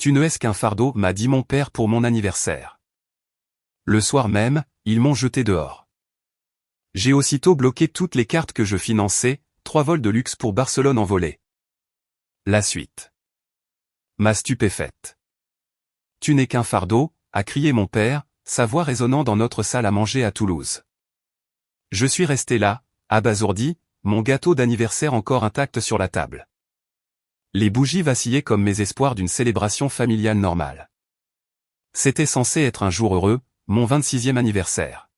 Tu ne es qu'un fardeau, m'a dit mon père pour mon anniversaire. Le soir même, ils m'ont jeté dehors. J'ai aussitôt bloqué toutes les cartes que je finançais, 3 vols de luxe pour Barcelone en volée. La suite m'a stupéfaite. Tu n'es qu'un fardeau, a crié mon père, sa voix résonnant dans notre salle à manger à Toulouse. Je suis resté là, abasourdi, mon gâteau d'anniversaire encore intact sur la table. Les bougies vacillaient comme mes espoirs d'une célébration familiale normale. C'était censé être un jour heureux, mon 26e anniversaire.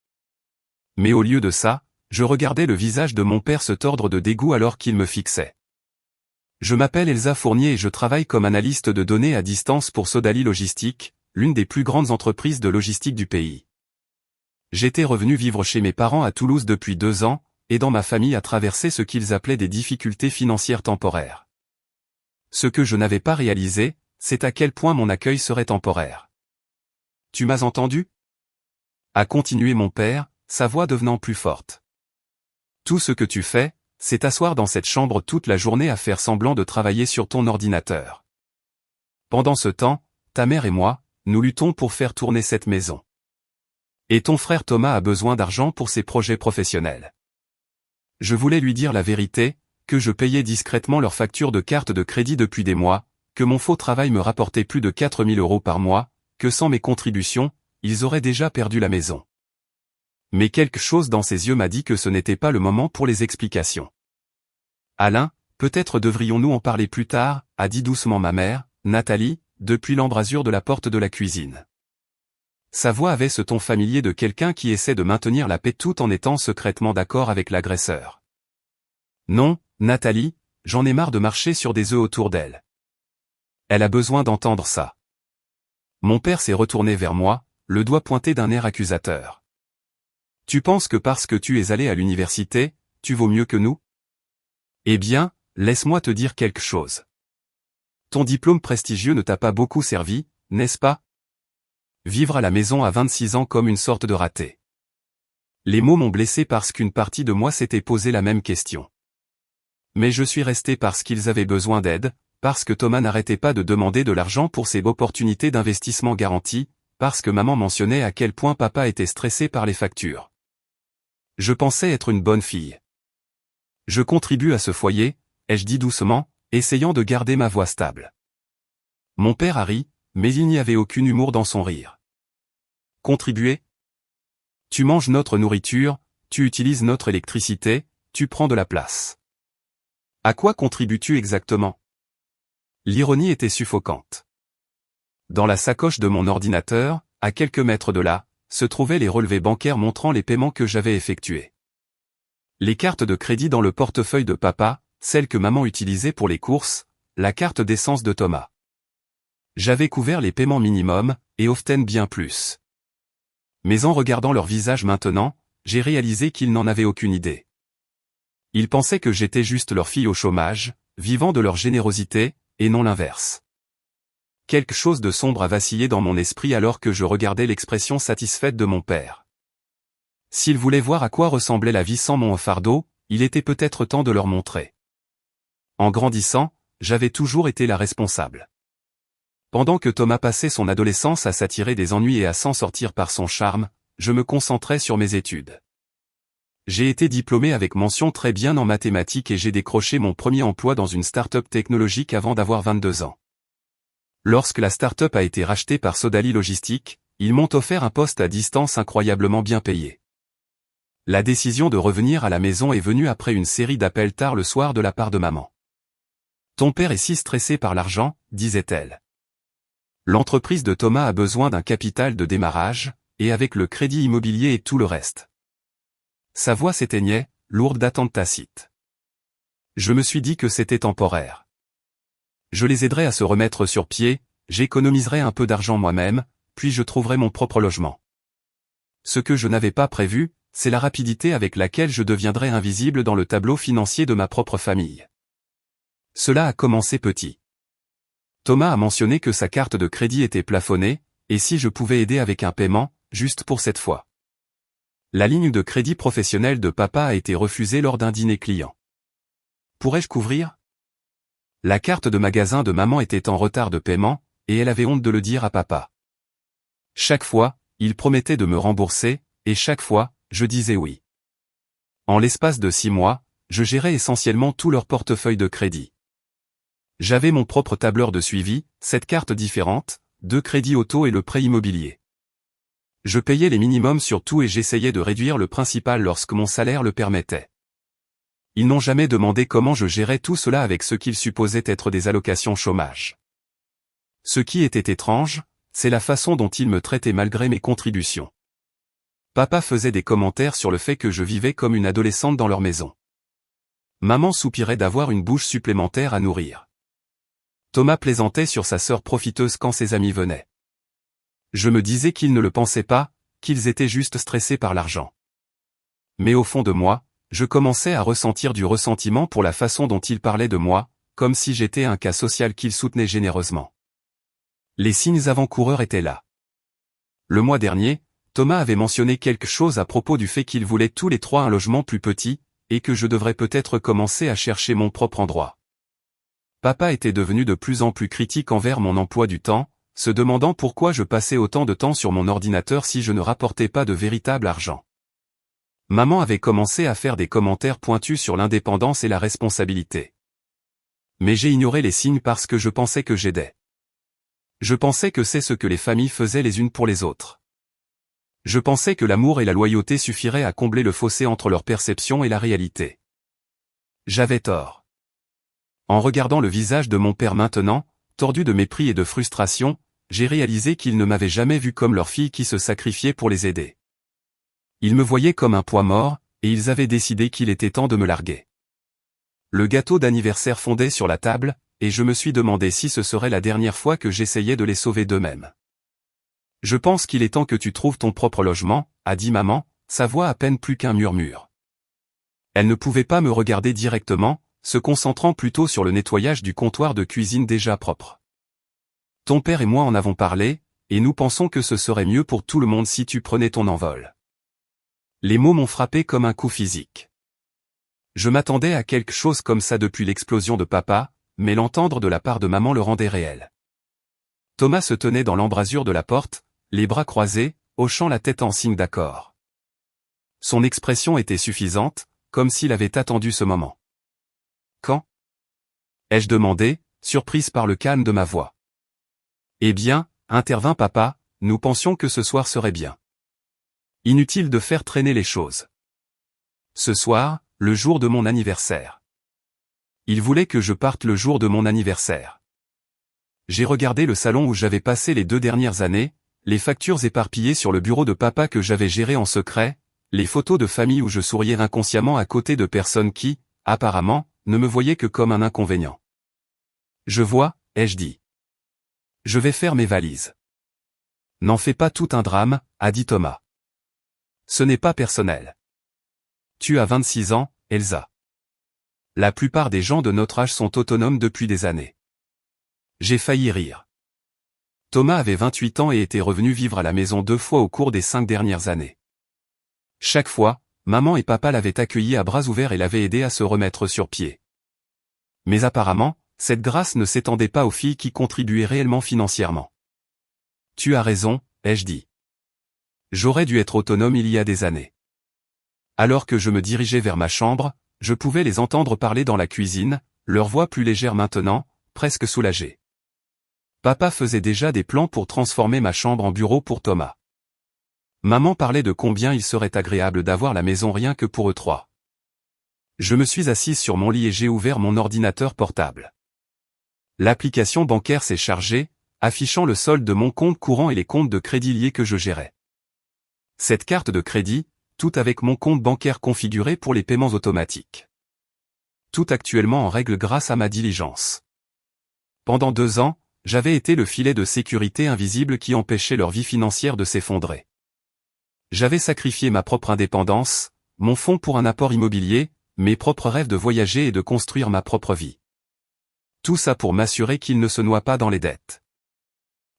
Mais au lieu de ça, je regardais le visage de mon père se tordre de dégoût alors qu'il me fixait. Je m'appelle Elsa Fournier et je travaille comme analyste de données à distance pour Sodali Logistique, l'une des plus grandes entreprises de logistique du pays. J'étais revenu vivre chez mes parents à Toulouse depuis 2 ans, aidant ma famille à traverser ce qu'ils appelaient des difficultés financières temporaires. Ce que je n'avais pas réalisé, c'est à quel point mon accueil serait temporaire. Tu m'as entendu ? A continué mon père, sa voix devenant plus forte. Tout ce que tu fais, c'est t'asseoir dans cette chambre toute la journée à faire semblant de travailler sur ton ordinateur. Pendant ce temps, ta mère et moi, nous luttons pour faire tourner cette maison. Et ton frère Thomas a besoin d'argent pour ses projets professionnels. Je voulais lui dire la vérité, que je payais discrètement leurs factures de carte de crédit depuis des mois, que mon faux travail me rapportait plus de 4 000 € par mois, que sans mes contributions, ils auraient déjà perdu la maison. Mais quelque chose dans ses yeux m'a dit que ce n'était pas le moment pour les explications. Alain, peut-être devrions-nous en parler plus tard, a dit doucement ma mère, Nathalie, depuis l'embrasure de la porte de la cuisine. Sa voix avait ce ton familier de quelqu'un qui essaie de maintenir la paix tout en étant secrètement d'accord avec l'agresseur. Non, Nathalie, j'en ai marre de marcher sur des œufs autour d'elle. Elle a besoin d'entendre ça. Mon père s'est retourné vers moi, le doigt pointé d'un air accusateur. Tu penses que parce que tu es allé à l'université, tu vaux mieux que nous ? Eh bien, laisse-moi te dire quelque chose. Ton diplôme prestigieux ne t'a pas beaucoup servi, n'est-ce pas ? Vivre à la maison à 26 ans comme une sorte de raté. Les mots m'ont blessé parce qu'une partie de moi s'était posé la même question. Mais je suis resté parce qu'ils avaient besoin d'aide, parce que Thomas n'arrêtait pas de demander de l'argent pour ses opportunités d'investissement garanties, parce que maman mentionnait à quel point papa était stressé par les factures. Je pensais être une bonne fille. Je contribue à ce foyer, ai-je dit doucement, essayant de garder ma voix stable. Mon père a ri, mais il n'y avait aucun humour dans son rire. Contribuer ? Tu manges notre nourriture, tu utilises notre électricité, tu prends de la place. À quoi contribues-tu exactement ? L'ironie était suffocante. Dans la sacoche de mon ordinateur, à quelques mètres de là, se trouvaient les relevés bancaires montrant les paiements que j'avais effectués. Les cartes de crédit dans le portefeuille de papa, celles que maman utilisait pour les courses, la carte d'essence de Thomas. J'avais couvert les paiements minimums, et often bien plus. Mais en regardant leur visage maintenant, j'ai réalisé qu'ils n'en avaient aucune idée. Ils pensaient que j'étais juste leur fille au chômage, vivant de leur générosité, et non l'inverse. Quelque chose de sombre a vacillé dans mon esprit alors que je regardais l'expression satisfaite de mon père. S'ils voulaient voir à quoi ressemblait la vie sans mon fardeau, il était peut-être temps de leur montrer. En grandissant, j'avais toujours été la responsable. Pendant que Thomas passait son adolescence à s'attirer des ennuis et à s'en sortir par son charme, je me concentrais sur mes études. J'ai été diplômé avec mention très bien en mathématiques et j'ai décroché mon premier emploi dans une start-up technologique avant d'avoir 22 ans. Lorsque la start-up a été rachetée par Sodali Logistique, ils m'ont offert un poste à distance incroyablement bien payé. La décision de revenir à la maison est venue après une série d'appels tard le soir de la part de maman. Ton père est si stressé par l'argent, disait-elle. L'entreprise de Thomas a besoin d'un capital de démarrage, et avec le crédit immobilier et tout le reste. Sa voix s'éteignait, lourde d'attente tacite. Je me suis dit que c'était temporaire. Je les aiderai à se remettre sur pied, j'économiserai un peu d'argent moi-même, puis je trouverai mon propre logement. Ce que je n'avais pas prévu, c'est la rapidité avec laquelle je deviendrai invisible dans le tableau financier de ma propre famille. Cela a commencé petit. Thomas a mentionné que sa carte de crédit était plafonnée, et si je pouvais aider avec un paiement, juste pour cette fois. La ligne de crédit professionnel de papa a été refusée lors d'un dîner client. Pourrais-je couvrir ? La carte de magasin de maman était en retard de paiement, et elle avait honte de le dire à papa. Chaque fois, il promettait de me rembourser, et chaque fois, je disais oui. En l'espace de 6 mois, je gérais essentiellement tout leur portefeuille de crédit. J'avais mon propre tableur de suivi, 7 cartes différentes, 2 crédits auto et le prêt immobilier. Je payais les minimums sur tout et j'essayais de réduire le principal lorsque mon salaire le permettait. Ils n'ont jamais demandé comment je gérais tout cela avec ce qu'ils supposaient être des allocations chômage. Ce qui était étrange, c'est la façon dont ils me traitaient malgré mes contributions. Papa faisait des commentaires sur le fait que je vivais comme une adolescente dans leur maison. Maman soupirait d'avoir une bouche supplémentaire à nourrir. Thomas plaisantait sur sa sœur profiteuse quand ses amis venaient. Je me disais qu'ils ne le pensaient pas, qu'ils étaient juste stressés par l'argent. Mais au fond de moi, je commençais à ressentir du ressentiment pour la façon dont ils parlaient de moi, comme si j'étais un cas social qu'ils soutenaient généreusement. Les signes avant-coureurs étaient là. Le mois dernier, Thomas avait mentionné quelque chose à propos du fait qu'ils voulaient tous les 3 un logement plus petit, et que je devrais peut-être commencer à chercher mon propre endroit. Papa était devenu de plus en plus critique envers mon emploi du temps, se demandant pourquoi je passais autant de temps sur mon ordinateur si je ne rapportais pas de véritable argent. Maman avait commencé à faire des commentaires pointus sur l'indépendance et la responsabilité. Mais j'ai ignoré les signes parce que je pensais que j'aidais. Je pensais que c'est ce que les familles faisaient les unes pour les autres. Je pensais que l'amour et la loyauté suffiraient à combler le fossé entre leur perception et la réalité. J'avais tort. En regardant le visage de mon père maintenant, tordu de mépris et de frustration, j'ai réalisé qu'ils ne m'avaient jamais vu comme leur fille qui se sacrifiait pour les aider. Ils me voyaient comme un poids mort, et ils avaient décidé qu'il était temps de me larguer. Le gâteau d'anniversaire fondait sur la table, et je me suis demandé si ce serait la dernière fois que j'essayais de les sauver d'eux-mêmes. Je pense qu'il est temps que tu trouves ton propre logement, a dit maman, sa voix à peine plus qu'un murmure. Elle ne pouvait pas me regarder directement, se concentrant plutôt sur le nettoyage du comptoir de cuisine déjà propre. Ton père et moi en avons parlé, et nous pensons que ce serait mieux pour tout le monde si tu prenais ton envol. Les mots m'ont frappé comme un coup physique. Je m'attendais à quelque chose comme ça depuis l'explosion de papa, mais l'entendre de la part de maman le rendait réel. Thomas se tenait dans l'embrasure de la porte, les bras croisés, hochant la tête en signe d'accord. Son expression était suffisante, comme s'il avait attendu ce moment. Quand ? Ai-je demandé, surprise par le calme de ma voix. Eh bien, intervint papa, nous pensions que ce soir serait bien. Inutile de faire traîner les choses. Ce soir, le jour de mon anniversaire. Il voulait que je parte le jour de mon anniversaire. J'ai regardé le salon où j'avais passé les 2 dernières années, les factures éparpillées sur le bureau de papa que j'avais géré en secret, les photos de famille où je souriais inconsciemment à côté de personnes qui, apparemment, ne me voyaient que comme un inconvénient. Je vois, ai-je dit. Je vais faire mes valises. N'en fais pas tout un drame, a dit Thomas. Ce n'est pas personnel. Tu as 26 ans, Elsa. La plupart des gens de notre âge sont autonomes depuis des années. J'ai failli rire. Thomas avait 28 ans et était revenu vivre à la maison 2 fois au cours des 5 dernières années. Chaque fois, maman et papa l'avaient accueilli à bras ouverts et l'avaient aidé à se remettre sur pied. Mais apparemment, cette grâce ne s'étendait pas aux filles qui contribuaient réellement financièrement. Tu as raison, ai-je dit. J'aurais dû être autonome il y a des années. Alors que je me dirigeais vers ma chambre, je pouvais les entendre parler dans la cuisine, leur voix plus légère maintenant, presque soulagée. Papa faisait déjà des plans pour transformer ma chambre en bureau pour Thomas. Maman parlait de combien il serait agréable d'avoir la maison rien que pour eux 3. Je me suis assise sur mon lit et j'ai ouvert mon ordinateur portable. L'application bancaire s'est chargée, affichant le solde de mon compte courant et les comptes de crédit liés que je gérais. Cette carte de crédit, tout avec mon compte bancaire configuré pour les paiements automatiques. Tout actuellement en règle grâce à ma diligence. Pendant 2 ans, j'avais été le filet de sécurité invisible qui empêchait leur vie financière de s'effondrer. J'avais sacrifié ma propre indépendance, mon fonds pour un apport immobilier, mes propres rêves de voyager et de construire ma propre vie. Tout ça pour m'assurer qu'ils ne se noient pas dans les dettes.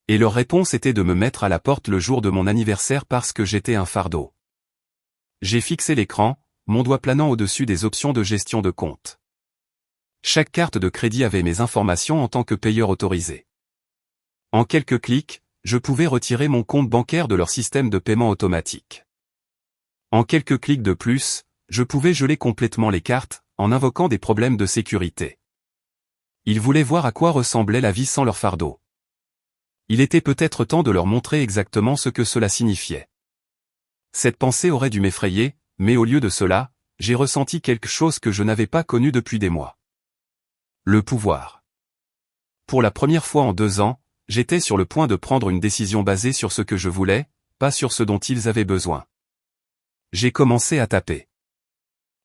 Et leur réponse était de me mettre à la porte le jour de mon anniversaire parce que j'étais un fardeau. J'ai fixé l'écran, mon doigt planant au-dessus des options de gestion de compte. Chaque carte de crédit avait mes informations en tant que payeur autorisé. En quelques clics, je pouvais retirer mon compte bancaire de leur système de paiement automatique. En quelques clics de plus, je pouvais geler complètement les cartes, en invoquant des problèmes de sécurité. Ils voulaient voir à quoi ressemblait la vie sans leur fardeau. Il était peut-être temps de leur montrer exactement ce que cela signifiait. Cette pensée aurait dû m'effrayer, mais au lieu de cela, j'ai ressenti quelque chose que je n'avais pas connu depuis des mois. Le pouvoir. Pour la première fois en 2 ans, j'étais sur le point de prendre une décision basée sur ce que je voulais, pas sur ce dont ils avaient besoin. J'ai commencé à taper.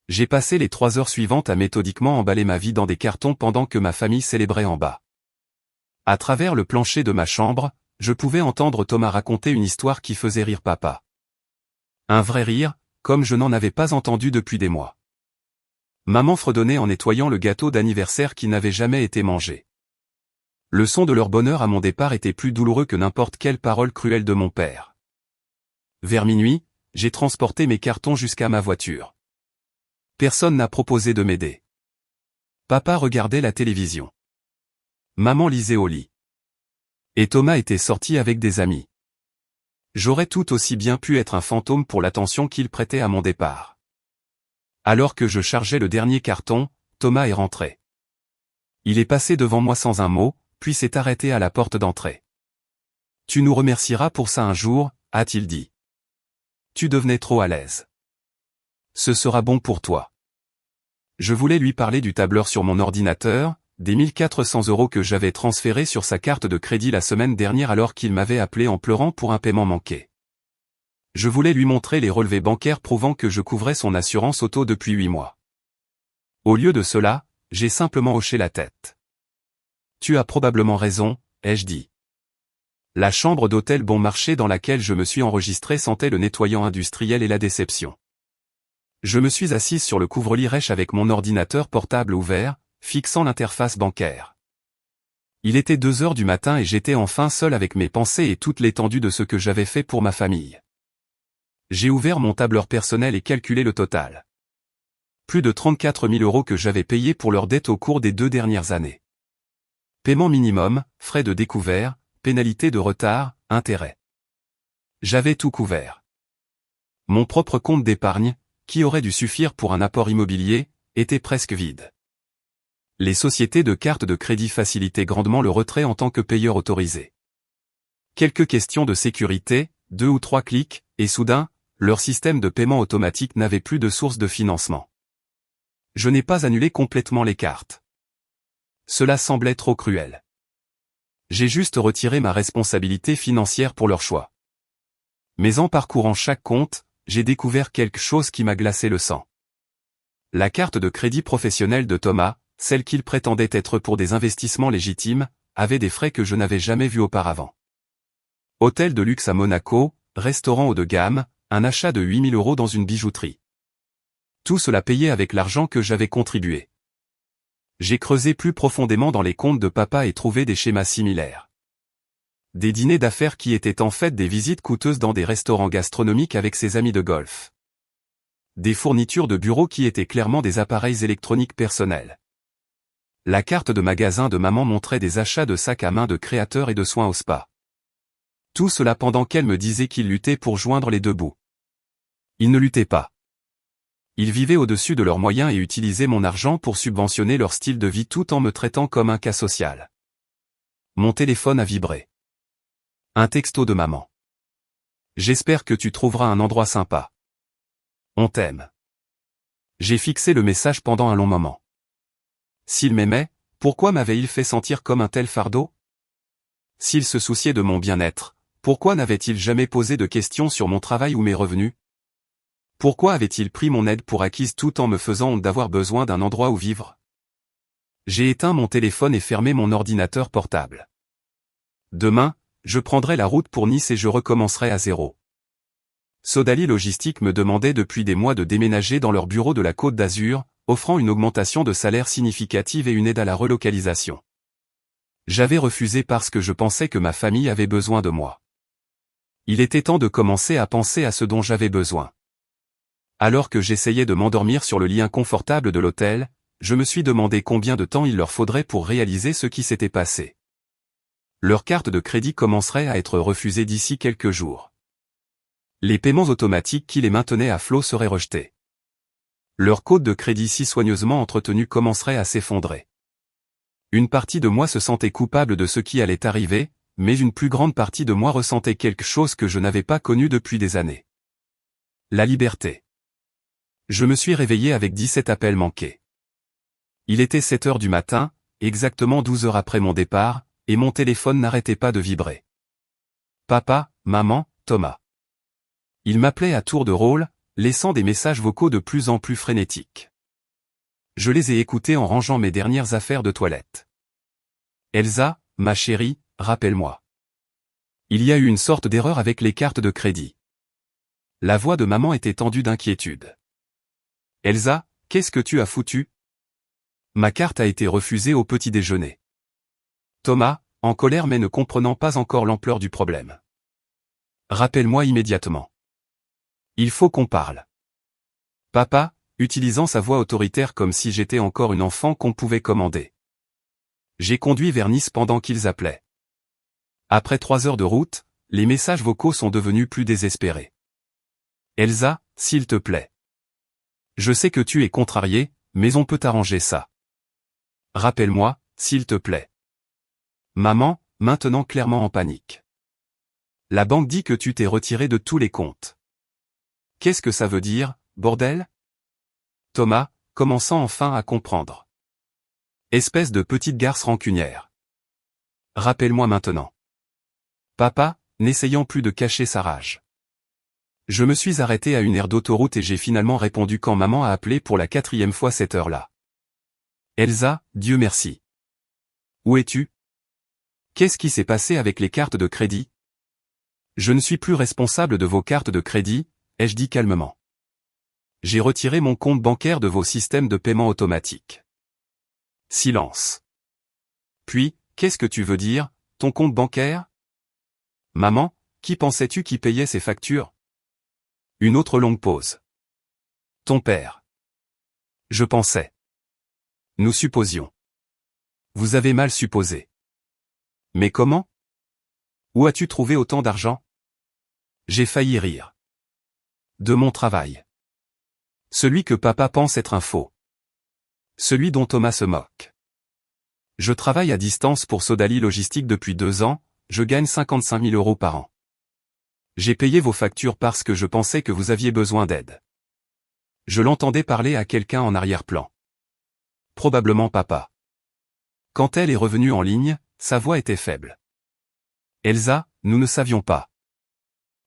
J'ai passé les 3 heures suivantes à méthodiquement emballer ma vie dans des cartons pendant que ma famille célébrait en bas. À travers le plancher de ma chambre, je pouvais entendre Thomas raconter une histoire qui faisait rire papa. Un vrai rire, comme je n'en avais pas entendu depuis des mois. Maman fredonnait en nettoyant le gâteau d'anniversaire qui n'avait jamais été mangé. Le son de leur bonheur à mon départ était plus douloureux que n'importe quelle parole cruelle de mon père. Vers minuit, j'ai transporté mes cartons jusqu'à ma voiture. Personne n'a proposé de m'aider. Papa regardait la télévision. Maman lisait au lit. Et Thomas était sorti avec des amis. J'aurais tout aussi bien pu être un fantôme pour l'attention qu'il prêtait à mon départ. Alors que je chargeais le dernier carton, Thomas est rentré. Il est passé devant moi sans un mot, puis s'est arrêté à la porte d'entrée. « Tu nous remercieras pour ça un jour », a-t-il dit. Tu devenais trop à l'aise. Ce sera bon pour toi. Je voulais lui parler du tableur sur mon ordinateur, des 1400 € que j'avais transférés sur sa carte de crédit la semaine dernière alors qu'il m'avait appelé en pleurant pour un paiement manqué. Je voulais lui montrer les relevés bancaires prouvant que je couvrais son assurance auto depuis 8 mois. Au lieu de cela, j'ai simplement hoché la tête. Tu as probablement raison, ai-je dit. La chambre d'hôtel bon marché dans laquelle je me suis enregistré sentait le nettoyant industriel et la déception. Je me suis assise sur le couvre-lit rêche avec mon ordinateur portable ouvert, fixant l'interface bancaire. Il était 2 heures du matin et j'étais enfin seul avec mes pensées et toute l'étendue de ce que j'avais fait pour ma famille. J'ai ouvert mon tableur personnel et calculé le total. Plus de 34 000 € que j'avais payés pour leur dette au cours des 2 dernières années. Paiement minimum, frais de découvert, pénalité de retard, intérêt. J'avais tout couvert. Mon propre compte d'épargne, qui aurait dû suffire pour un apport immobilier, était presque vide. Les sociétés de cartes de crédit facilitaient grandement le retrait en tant que payeur autorisé. Quelques questions de sécurité, 2 ou 3 clics, et soudain, leur système de paiement automatique n'avait plus de source de financement. Je n'ai pas annulé complètement les cartes. Cela semblait trop cruel. J'ai juste retiré ma responsabilité financière pour leur choix. Mais en parcourant chaque compte, j'ai découvert quelque chose qui m'a glacé le sang. La carte de crédit professionnel de Thomas, celle qu'il prétendait être pour des investissements légitimes, avait des frais que je n'avais jamais vus auparavant. Hôtel de luxe à Monaco, restaurant haut de gamme, un achat de 8 000 € dans une bijouterie. Tout cela payé avec l'argent que j'avais contribué. J'ai creusé plus profondément dans les comptes de papa et trouvé des schémas similaires. Des dîners d'affaires qui étaient en fait des visites coûteuses dans des restaurants gastronomiques avec ses amis de golf. Des fournitures de bureau qui étaient clairement des appareils électroniques personnels. La carte de magasin de maman montrait des achats de sacs à main de créateurs et de soins au spa. Tout cela pendant qu'elle me disait qu'il luttait pour joindre les deux bouts. Ils ne luttaient pas. Ils vivaient au-dessus de leurs moyens et utilisaient mon argent pour subventionner leur style de vie tout en me traitant comme un cas social. Mon téléphone a vibré. Un texto de maman. J'espère que tu trouveras un endroit sympa. On t'aime. J'ai fixé le message pendant un long moment. S'il m'aimait, pourquoi m'avait-il fait sentir comme un tel fardeau? S'il se souciait de mon bien-être, pourquoi n'avait-il jamais posé de questions sur mon travail ou mes revenus? Pourquoi avait-il pris mon aide pour acquise tout en me faisant honte d'avoir besoin d'un endroit où vivre? J'ai éteint mon téléphone et fermé mon ordinateur portable. Demain, je prendrai la route pour Nice et je recommencerai à zéro. Sodali Logistique me demandait depuis des mois de déménager dans leur bureau de la Côte d'Azur, offrant une augmentation de salaire significative et une aide à la relocalisation. J'avais refusé parce que je pensais que ma famille avait besoin de moi. Il était temps de commencer à penser à ce dont j'avais besoin. Alors que j'essayais de m'endormir sur le lit inconfortable de l'hôtel, je me suis demandé combien de temps il leur faudrait pour réaliser ce qui s'était passé. Leur carte de crédit commencerait à être refusée d'ici quelques jours. Les paiements automatiques qui les maintenaient à flot seraient rejetés. Leur code de crédit si soigneusement entretenu commencerait à s'effondrer. Une partie de moi se sentait coupable de ce qui allait arriver, mais une plus grande partie de moi ressentait quelque chose que je n'avais pas connu depuis des années. La liberté. Je me suis réveillé avec 17 appels manqués. Il était 7 heures du matin, exactement 12 heures après mon départ, et mon téléphone n'arrêtait pas de vibrer. Papa, maman, Thomas. Ils m'appelaient à tour de rôle, laissant des messages vocaux de plus en plus frénétiques. Je les ai écoutés en rangeant mes dernières affaires de toilette. Elsa, ma chérie, rappelle-moi. Il y a eu une sorte d'erreur avec les cartes de crédit. La voix de maman était tendue d'inquiétude. Elsa, qu'est-ce que tu as foutu? Ma carte a été refusée au petit déjeuner. Thomas, en colère mais ne comprenant pas encore l'ampleur du problème. Rappelle-moi immédiatement. Il faut qu'on parle. Papa, utilisant sa voix autoritaire comme si j'étais encore une enfant qu'on pouvait commander. J'ai conduit vers Nice pendant qu'ils appelaient. Après 3 heures de route, les messages vocaux sont devenus plus désespérés. Elsa, s'il te plaît. Je sais que tu es contrariée, mais on peut arranger ça. Rappelle-moi, s'il te plaît. Maman, maintenant clairement en panique. La banque dit que tu t'es retiré de tous les comptes. Qu'est-ce que ça veut dire, bordel? Thomas, commençant enfin à comprendre. Espèce de petite garce rancunière. Rappelle-moi maintenant. Papa, n'essayant plus de cacher sa rage. Je me suis arrêté à une aire d'autoroute et j'ai finalement répondu quand maman a appelé pour la 4e fois cette heure-là. Elsa, Dieu merci. Où es-tu? Qu'est-ce qui s'est passé avec les cartes de crédit? Je ne suis plus responsable de vos cartes de crédit, ai-je dit calmement. J'ai retiré mon compte bancaire de vos systèmes de paiement automatique. Silence. Puis, qu'est-ce que tu veux dire, ton compte bancaire? Maman, qui pensais-tu qui payait ces factures? Une autre longue pause. Ton père. Je pensais. Nous supposions. Vous avez mal supposé. Mais comment? Où as-tu trouvé autant d'argent? J'ai failli rire. De mon travail. Celui que papa pense être un faux. Celui dont Thomas se moque. Je travaille à distance pour Sodali Logistique depuis 2 ans, je gagne 55 000 € par an. J'ai payé vos factures parce que je pensais que vous aviez besoin d'aide. Je l'entendais parler à quelqu'un en arrière-plan. Probablement papa. Quand elle est revenue en ligne, sa voix était faible. Elsa, nous ne savions pas.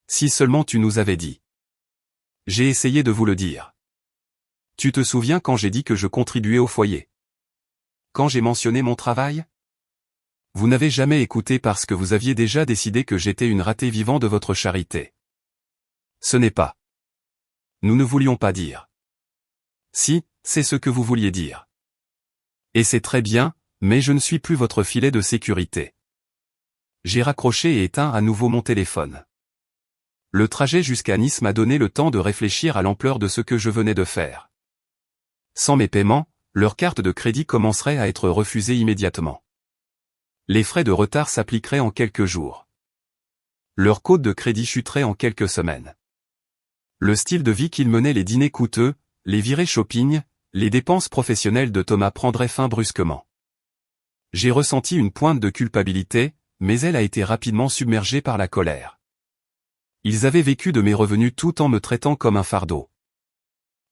Si seulement tu nous avais dit. J'ai essayé de vous le dire. Tu te souviens quand j'ai dit que je contribuais au foyer? Quand j'ai mentionné mon travail? Vous n'avez jamais écouté parce que vous aviez déjà décidé que j'étais une ratée vivante de votre charité. Ce n'est pas. Nous ne voulions pas dire. Si, c'est ce que vous vouliez dire. Et c'est très bien, mais je ne suis plus votre filet de sécurité. J'ai raccroché et éteint à nouveau mon téléphone. Le trajet jusqu'à Nice m'a donné le temps de réfléchir à l'ampleur de ce que je venais de faire. Sans mes paiements, leur carte de crédit commencerait à être refusée immédiatement. Les frais de retard s'appliqueraient en quelques jours. Leur code de crédit chuterait en quelques semaines. Le style de vie qu'ils menaient, les dîners coûteux, les virées shopping, les dépenses professionnelles de Thomas prendraient fin brusquement. J'ai ressenti une pointe de culpabilité, mais elle a été rapidement submergée par la colère. Ils avaient vécu de mes revenus tout en me traitant comme un fardeau.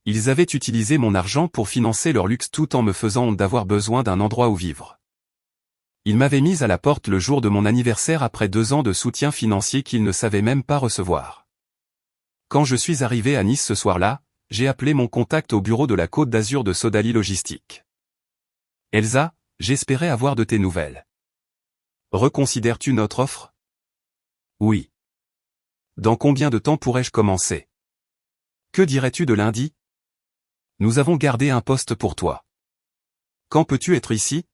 Ils avaient utilisé mon argent pour financer leur luxe tout en me faisant honte d'avoir besoin d'un endroit où vivre. Ils m'avaient mis à la porte le jour de mon anniversaire après 2 ans de soutien financier qu'ils ne savaient même pas recevoir. Quand je suis arrivé à Nice ce soir-là, j'ai appelé mon contact au bureau de la Côte d'Azur de Sodali Logistique. Elsa, j'espérais avoir de tes nouvelles. Reconsidères-tu notre offre? Oui. Dans combien de temps pourrais-je commencer? Que dirais-tu de lundi? Nous avons gardé un poste pour toi. Quand peux-tu être ici?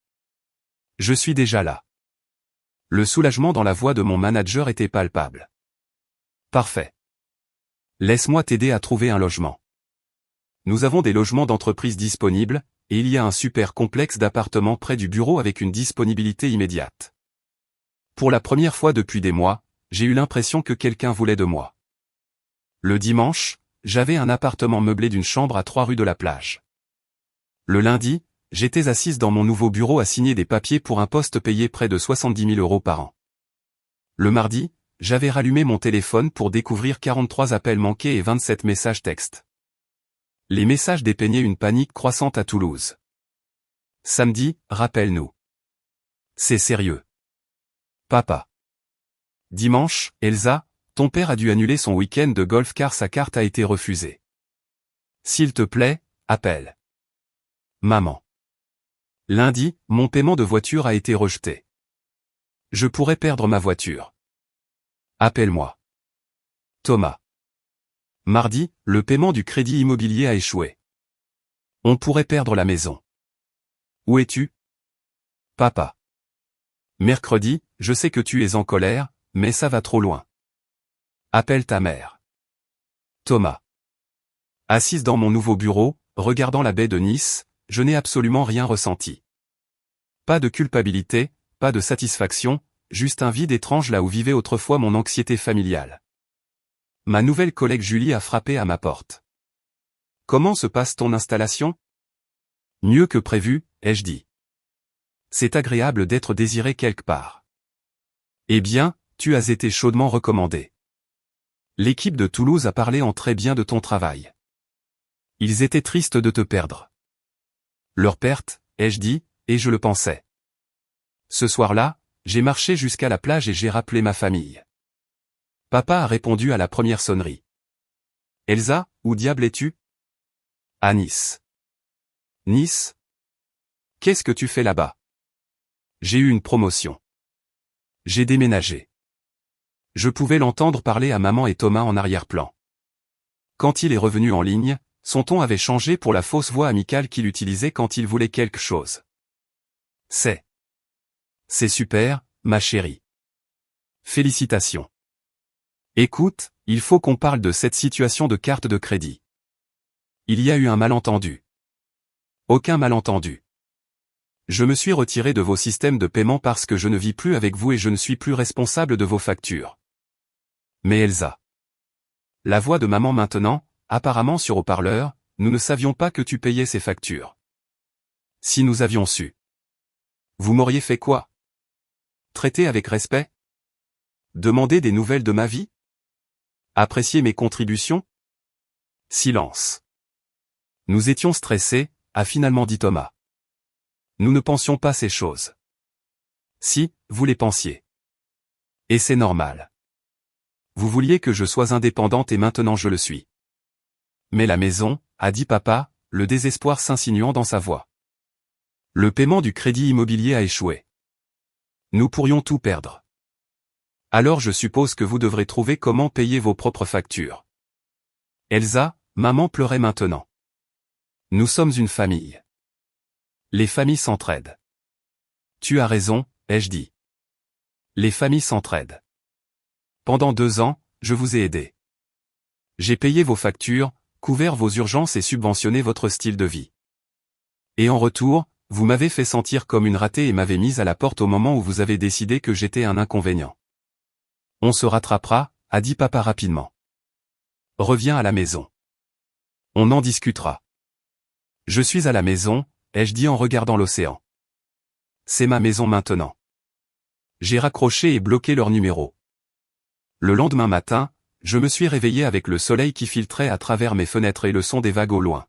Je suis déjà là. Le soulagement dans la voix de mon manager était palpable. Parfait. Laisse-moi t'aider à trouver un logement. Nous avons des logements d'entreprise disponibles, et il y a un super complexe d'appartements près du bureau avec une disponibilité immédiate. Pour la première fois depuis des mois, j'ai eu l'impression que quelqu'un voulait de moi. Le dimanche, j'avais un appartement meublé d'une chambre à 3 rue de la Plage. Le lundi, j'étais assise dans mon nouveau bureau à signer des papiers pour un poste payé près de 70 000 € par an. Le mardi, j'avais rallumé mon téléphone pour découvrir 43 appels manqués et 27 messages textes. Les messages dépeignaient une panique croissante à Toulouse. Samedi, rappelle-nous. C'est sérieux. Papa. Dimanche, Elsa, ton père a dû annuler son week-end de golf car sa carte a été refusée. S'il te plaît, appelle. Maman. Lundi, mon paiement de voiture a été rejeté. Je pourrais perdre ma voiture. Appelle-moi. Thomas. Mardi, le paiement du crédit immobilier a échoué. On pourrait perdre la maison. Où es-tu? Papa. Mercredi, je sais que tu es en colère, mais ça va trop loin. Appelle ta mère. Thomas. Assise dans mon nouveau bureau, regardant la baie de Nice, je n'ai absolument rien ressenti. Pas de culpabilité, pas de satisfaction, juste un vide étrange là où vivait autrefois mon anxiété familiale. Ma nouvelle collègue Julie a frappé à ma porte. Comment se passe ton installation? Mieux que prévu, ai-je dit. C'est agréable d'être désiré quelque part. Eh bien, tu as été chaudement recommandé. L'équipe de Toulouse a parlé en très bien de ton travail. Ils étaient tristes de te perdre. Leur perte, ai-je dit, et je le pensais. Ce soir-là, j'ai marché jusqu'à la plage et j'ai rappelé ma famille. Papa a répondu à la première sonnerie. Elsa, où diable es-tu? À Nice. Nice? Qu'est-ce que tu fais là-bas? J'ai eu une promotion. J'ai déménagé. Je pouvais l'entendre parler à maman et Thomas en arrière-plan. Quand il est revenu en ligne, son ton avait changé pour la fausse voix amicale qu'il utilisait quand il voulait quelque chose. C'est super, ma chérie. Félicitations. Écoute, il faut qu'on parle de cette situation de carte de crédit. Il y a eu un malentendu. Aucun malentendu. Je me suis retiré de vos systèmes de paiement parce que je ne vis plus avec vous et je ne suis plus responsable de vos factures. Mais Elsa. La voix de maman maintenant, apparemment sur haut-parleur, nous ne savions pas que tu payais ces factures. Si nous avions su. Vous m'auriez fait quoi? Traiter avec respect? Demander des nouvelles de ma vie? Apprécier mes contributions? Silence. Nous étions stressés, a finalement dit Thomas. Nous ne pensions pas ces choses. Si, vous les pensiez. Et c'est normal. Vous vouliez que je sois indépendante et maintenant je le suis. Mais la maison, a dit papa, le désespoir s'insinuant dans sa voix. Le paiement du crédit immobilier a échoué. Nous pourrions tout perdre. Alors je suppose que vous devrez trouver comment payer vos propres factures. Elsa, maman pleurait maintenant. Nous sommes une famille. Les familles s'entraident. Tu as raison, ai-je dit. Les familles s'entraident. Pendant 2 ans, je vous ai aidé. J'ai payé vos factures, couvert vos urgences et subventionné votre style de vie. Et en retour, vous m'avez fait sentir comme une ratée et m'avez mise à la porte au moment où vous avez décidé que j'étais un inconvénient. On se rattrapera, a dit papa rapidement. Reviens à la maison. On en discutera. Je suis à la maison, ai-je dit en regardant l'océan. C'est ma maison maintenant. J'ai raccroché et bloqué leur numéro. Le lendemain matin, je me suis réveillé avec le soleil qui filtrait à travers mes fenêtres et le son des vagues au loin.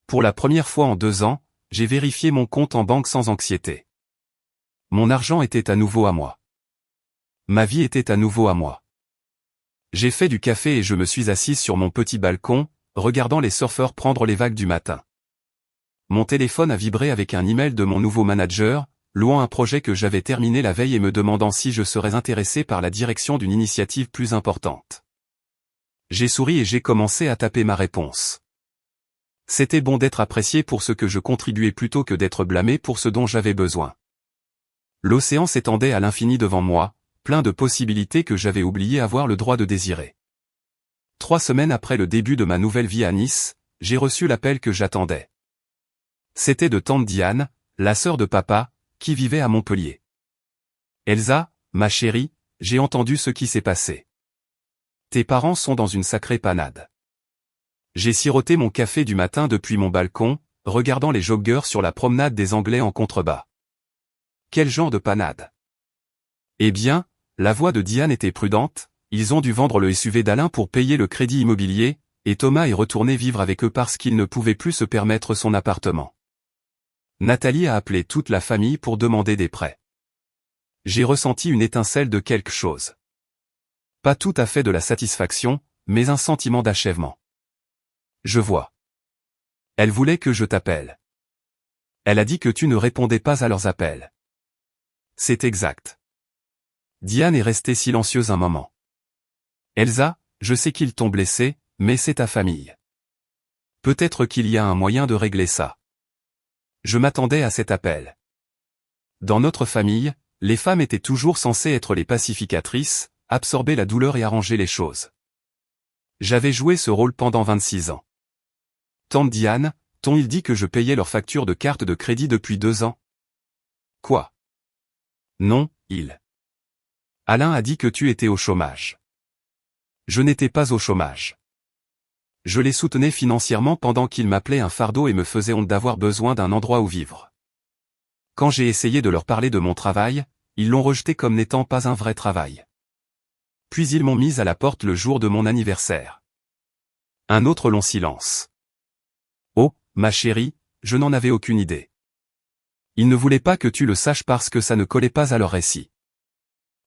Pour la première fois en 2 ans, j'ai vérifié mon compte en banque sans anxiété. Mon argent était à nouveau à moi. Ma vie était à nouveau à moi. J'ai fait du café et je me suis assise sur mon petit balcon, regardant les surfeurs prendre les vagues du matin. Mon téléphone a vibré avec un email de mon nouveau manager, louant un projet que j'avais terminé la veille et me demandant si je serais intéressé par la direction d'une initiative plus importante. J'ai souri et j'ai commencé à taper ma réponse. C'était bon d'être apprécié pour ce que je contribuais plutôt que d'être blâmé pour ce dont j'avais besoin. L'océan s'étendait à l'infini devant moi, plein de possibilités que j'avais oublié avoir le droit de désirer. 3 semaines après le début de ma nouvelle vie à Nice, j'ai reçu l'appel que j'attendais. C'était de tante Diane, la sœur de papa, qui vivait à Montpellier. Elsa, ma chérie, j'ai entendu ce qui s'est passé. Tes parents sont dans une sacrée panade. J'ai siroté mon café du matin depuis mon balcon, regardant les joggeurs sur la promenade des Anglais en contrebas. Quel genre de panade? Eh bien, la voix de Diane était prudente, ils ont dû vendre le SUV d'Alain pour payer le crédit immobilier, et Thomas est retourné vivre avec eux parce qu'il ne pouvait plus se permettre son appartement. Nathalie a appelé toute la famille pour demander des prêts. J'ai ressenti une étincelle de quelque chose. Pas tout à fait de la satisfaction, mais un sentiment d'achèvement. Je vois. Elle voulait que je t'appelle. Elle a dit que tu ne répondais pas à leurs appels. C'est exact. Diane est restée silencieuse un moment. Elsa, je sais qu'ils t'ont blessé, mais c'est ta famille. Peut-être qu'il y a un moyen de régler ça. Je m'attendais à cet appel. Dans notre famille, les femmes étaient toujours censées être les pacificatrices, absorber la douleur et arranger les choses. J'avais joué ce rôle pendant 26 ans. Tante Diane, t'ont-ils dit que je payais leurs factures de carte de crédit depuis 2 ans? Quoi? Non, Alain a dit que tu étais au chômage. Je n'étais pas au chômage. Je les soutenais financièrement pendant qu'ils m'appelaient un fardeau et me faisaient honte d'avoir besoin d'un endroit où vivre. Quand j'ai essayé de leur parler de mon travail, ils l'ont rejeté comme n'étant pas un vrai travail. Puis ils m'ont mise à la porte le jour de mon anniversaire. Un autre long silence. Oh, ma chérie, je n'en avais aucune idée. Ils ne voulaient pas que tu le saches parce que ça ne collait pas à leur récit.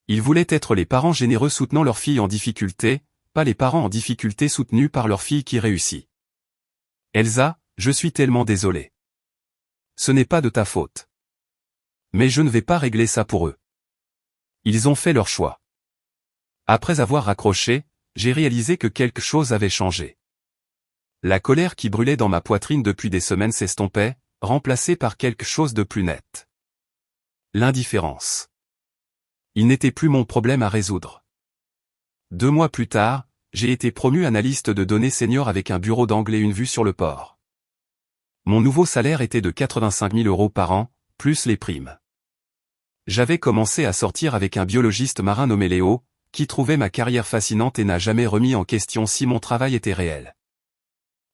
Ils voulaient être les parents généreux soutenant leur fille en difficulté, pas les parents en difficulté soutenus par leur fille qui réussit. Elsa, je suis tellement désolé. Ce n'est pas de ta faute. Mais je ne vais pas régler ça pour eux. Ils ont fait leur choix. Après avoir raccroché, j'ai réalisé que quelque chose avait changé. La colère qui brûlait dans ma poitrine depuis des semaines s'estompait, remplacée par quelque chose de plus net. L'indifférence. Il n'était plus mon problème à résoudre. 2 mois plus tard, j'ai été promu analyste de données senior avec un bureau d'anglais et une vue sur le port. Mon nouveau salaire était de 85 000 € par an, plus les primes. J'avais commencé à sortir avec un biologiste marin nommé Léo, qui trouvait ma carrière fascinante et n'a jamais remis en question si mon travail était réel.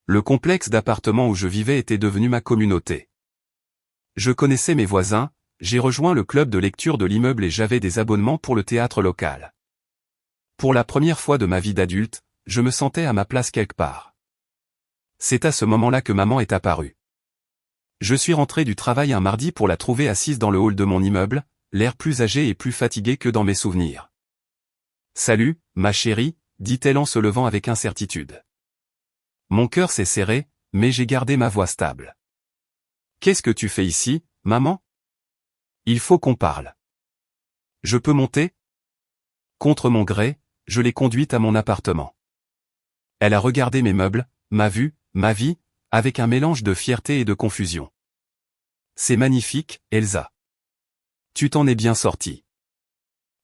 Le complexe d'appartements où je vivais était devenu ma communauté. Je connaissais mes voisins, j'ai rejoint le club de lecture de l'immeuble et j'avais des abonnements pour le théâtre local. Pour la première fois de ma vie d'adulte, je me sentais à ma place quelque part. C'est à ce moment-là que maman est apparue. Je suis rentré du travail un mardi pour la trouver assise dans le hall de mon immeuble, l'air plus âgé et plus fatigué que dans mes souvenirs. « Salut, ma chérie », dit-elle en se levant avec incertitude. Mon cœur s'est serré, mais j'ai gardé ma voix stable. « Qu'est-ce que tu fais ici, maman ? Il faut qu'on parle. Je peux monter ? » Contre mon gré, je l'ai conduite à mon appartement. Elle a regardé mes meubles, ma vue, ma vie, avec un mélange de fierté et de confusion. « C'est magnifique, Elsa. Tu t'en es bien sortie.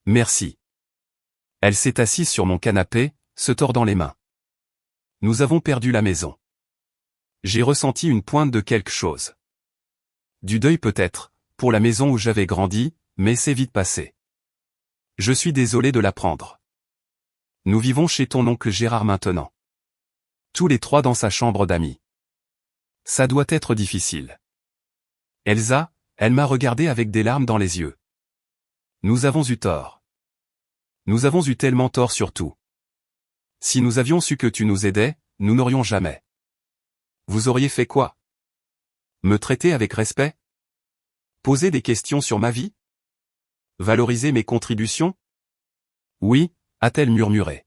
Merci. » Elle s'est assise sur mon canapé, se tordant les mains. Nous avons perdu la maison. J'ai ressenti une pointe de quelque chose. Du deuil peut-être, pour la maison où j'avais grandi, mais c'est vite passé. Je suis désolé de l'apprendre. Nous vivons chez ton oncle Gérard maintenant. Tous les 3 dans sa chambre d'amis. Ça doit être difficile. Elsa, elle m'a regardé avec des larmes dans les yeux. Nous avons eu tort. Nous avons eu tellement tort surtout. Si nous avions su que tu nous aidais, nous n'aurions jamais. Vous auriez fait quoi? Me traiter avec respect? Poser des questions sur ma vie? Valoriser mes contributions? Oui, a-t-elle murmuré.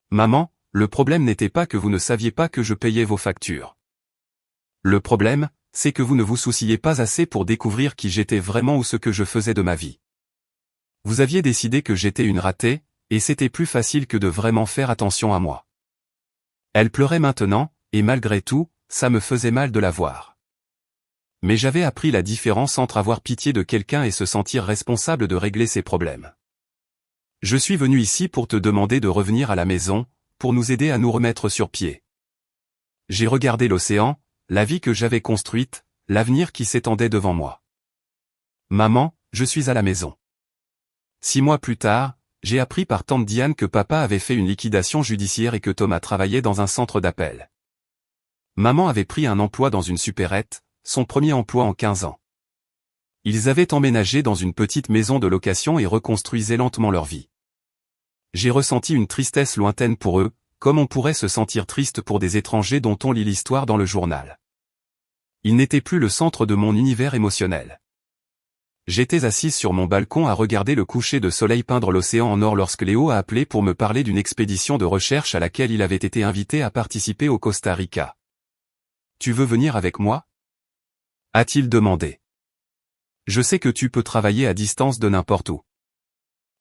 Maman, le problème n'était pas que vous ne saviez pas que je payais vos factures. Le problème, c'est que vous ne vous souciez pas assez pour découvrir qui j'étais vraiment ou ce que je faisais de ma vie. Vous aviez décidé que j'étais une ratée, et c'était plus facile que de vraiment faire attention à moi. Elle pleurait maintenant, et malgré tout, ça me faisait mal de la voir. Mais j'avais appris la différence entre avoir pitié de quelqu'un et se sentir responsable de régler ses problèmes. Je suis venu ici pour te demander de revenir à la maison, pour nous aider à nous remettre sur pied. J'ai regardé l'océan, la vie que j'avais construite, l'avenir qui s'étendait devant moi. Maman, je suis à la maison. 6 mois plus tard, j'ai appris par tante Diane que papa avait fait une liquidation judiciaire et que Thomas travaillait dans un centre d'appel. Maman avait pris un emploi dans une supérette, son premier emploi en 15 ans. Ils avaient emménagé dans une petite maison de location et reconstruisaient lentement leur vie. J'ai ressenti une tristesse lointaine pour eux, comme on pourrait se sentir triste pour des étrangers dont on lit l'histoire dans le journal. Ils n'étaient plus le centre de mon univers émotionnel. J'étais assise sur mon balcon à regarder le coucher de soleil peindre l'océan en or lorsque Léo a appelé pour me parler d'une expédition de recherche à laquelle il avait été invité à participer au Costa Rica. « Tu veux venir avec moi ?» a-t-il demandé. « Je sais que tu peux travailler à distance de n'importe où. »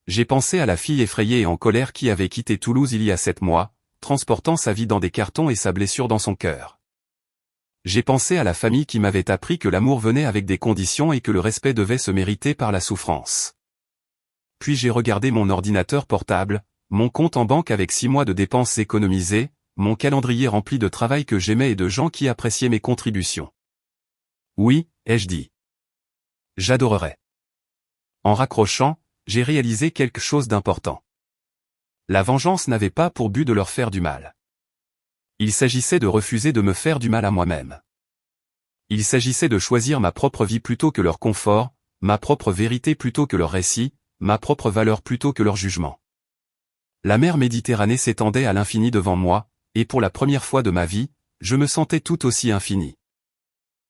J'ai pensé à la fille effrayée et en colère qui avait quitté Toulouse il y a 7 mois, transportant sa vie dans des cartons et sa blessure dans son cœur. J'ai pensé à la famille qui m'avait appris que l'amour venait avec des conditions et que le respect devait se mériter par la souffrance. Puis j'ai regardé mon ordinateur portable, mon compte en banque avec 6 mois de dépenses économisées, mon calendrier rempli de travail que j'aimais et de gens qui appréciaient mes contributions. Oui, ai-je dit. J'adorerais. En raccrochant, j'ai réalisé quelque chose d'important. La vengeance n'avait pas pour but de leur faire du mal. Il s'agissait de refuser de me faire du mal à moi-même. Il s'agissait de choisir ma propre vie plutôt que leur confort, ma propre vérité plutôt que leur récit, ma propre valeur plutôt que leur jugement. La mer Méditerranée s'étendait à l'infini devant moi, et pour la première fois de ma vie, je me sentais tout aussi infini.